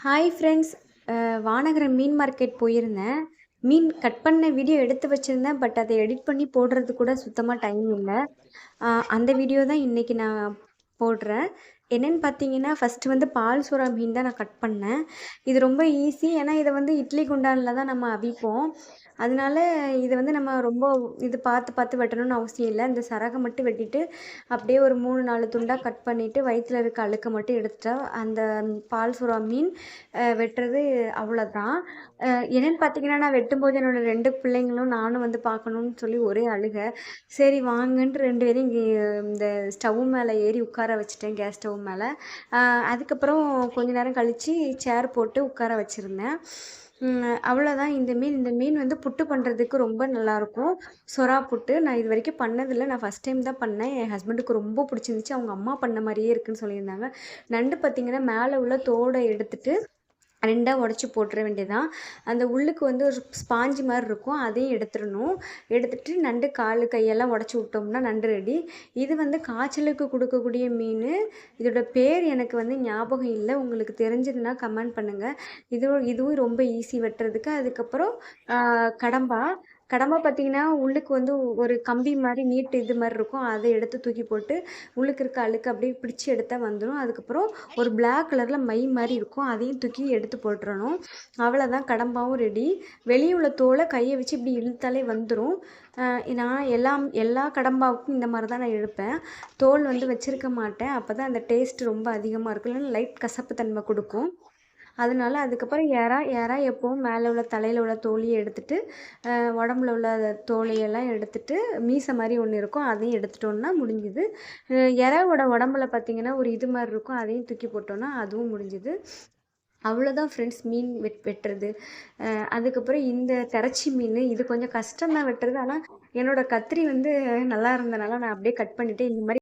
Hi friends. Vanagaram மீன் market போயிருந்தேன். மீன் கட் பண்ண வீடியோ எடுத்து வச்சுருந்தேன். பட் அதை எடிட் பண்ணி போடுறது கூட சுத்தமாக டைம் இல்லை. அந்த வீடியோ தான் இன்றைக்கி நான் போடுறேன். என்னென்னு பார்த்தீங்கன்னா, ஃபஸ்ட்டு வந்து பால் சுறா மீன் தான் நான் கட் பண்ணேன். இது ரொம்ப ஈஸி. ஏன்னா இதை வந்து இட்லி குண்டானில் தான் நம்ம அவிப்போம். அதனால இதை வந்து நம்ம ரொம்ப இது பார்த்து பார்த்து வெட்டணும்னு அவசியம் இல்லை. இந்த சரகை மட்டும் வெட்டிட்டு அப்படியே ஒரு 3-4 துண்டாக கட் பண்ணிவிட்டு வயிற்றில் இருக்க அழுக்கை மட்டும் எடுத்துட்டா அந்த பால் சுறா மீன் வெட்டுறது அவ்வளோதான். என்னென்னு பார்த்தீங்கன்னா, நான் வெட்டும்போது என்னோட 2 பிள்ளைங்களும் நானும் வந்து பார்க்கணுன்னு சொல்லி ஒரே அழுகை. சரி வாங்கன்ட்டு 2 பேரையும் இங்கே இந்த ஸ்டவ் மேலே ஏறி உட்கார வச்சுட்டேன், கேஸ் ஸ்டவ் மேலே. அதுக்கப்புறம் கொஞ்ச நேரம் கழித்து சேர் போட்டு உட்கார வச்சுருந்தேன். அவ்வளோதான். இந்த மீன் வந்து புட்டு பண்ணுறதுக்கு ரொம்ப நல்லாயிருக்கும். சொறா புட்டு நான் இது வரைக்கும் பண்ணதில்லை. நான் ஃபஸ்ட் டைம் தான் பண்ணேன். என் ஹஸ்பண்டுக்கு ரொம்ப பிடிச்சிருந்துச்சு. அவங்க அம்மா பண்ண மாதிரியே இருக்குன்னு சொல்லியிருந்தாங்க. நண்டு பார்த்திங்கன்னா, மேலே உள்ள தோடை எடுத்துட்டு 2ஆ உடச்சி போட்டுற வேண்டியதான். அந்த உள்ளுக்கு வந்து ஒரு ஸ்பாஞ்சு மாதிரி இருக்கும். அதையும் எடுத்துடணும். எடுத்துட்டு நண்டு கால் கையெல்லாம் உடச்சி விட்டோம்னா நண்டு ரெடி. இது வந்து காய்ச்சலுக்கு கொடுக்கக்கூடிய மீன். இதோட பேர் எனக்கு வந்து ஞாபகம் இல்லை. உங்களுக்கு தெரிஞ்சதுன்னா கமெண்ட் பண்ணுங்கள். இதுவும் ரொம்ப ஈஸி வெட்டுறதுக்கு. அதுக்கப்புறம் கடம்பா பார்த்தீங்கன்னா, உள்ளுக்கு வந்து ஒரு கம்பி மாதிரி நீட்டு இது மாதிரி இருக்கும். அதை எடுத்து தூக்கி போட்டு உள்ளுக்கு இருக்க அழுக்கு அப்படியே பிடிச்சி எடுத்தால் வந்துடும். அதுக்கப்புறம் ஒரு பிளாக் கலரில் மை மாதிரி இருக்கும். அதையும் தூக்கி எடுத்து போட்டுறணும். அவ்வளோதான், கடம்பாவும் ரெடி. வெளியே உள்ள தோலை கையை வச்சு இப்படி இழுத்தாலே வந்துடும். நான் எல்லா கடம்பாவுக்கும் இந்த மாதிரி தான் நான் எடுப்பேன். தோல் வந்து வச்சுருக்க மாட்டேன். அப்போ தான் அந்த டேஸ்ட் ரொம்ப அதிகமாக இருக்கும். இல்லைன்னா லைட் கசப்பு தன்மை கொடுக்கும். அதனால அதுக்கப்புறம் எறா எப்பவும் மேலே உள்ள தலையில் உள்ள தோலியை எடுத்துட்டு உடம்புல உள்ள தோலையெல்லாம் எடுத்துட்டு மீசை மாதிரி ஒன்று இருக்கும். அதையும் எடுத்துட்டோன்னா முடிஞ்சுது. எறாவோட உடம்புல பார்த்திங்கன்னா ஒரு இது மாதிரி இருக்கும். அதையும் தூக்கி போட்டோன்னா அதுவும் முடிஞ்சுது. அவ்வளோதான் ஃப்ரெண்ட்ஸ், மீன் வெட்டுறது. அதுக்கப்புறம் இந்த திரச்சி மீன் இது கொஞ்சம் கஷ்டம் தான் வெட்டுறது. ஆனால் என்னோடய கத்திரி வந்து நல்லா இருந்தனால நான் அப்படியே கட் பண்ணிவிட்டு இந்த மாதிரி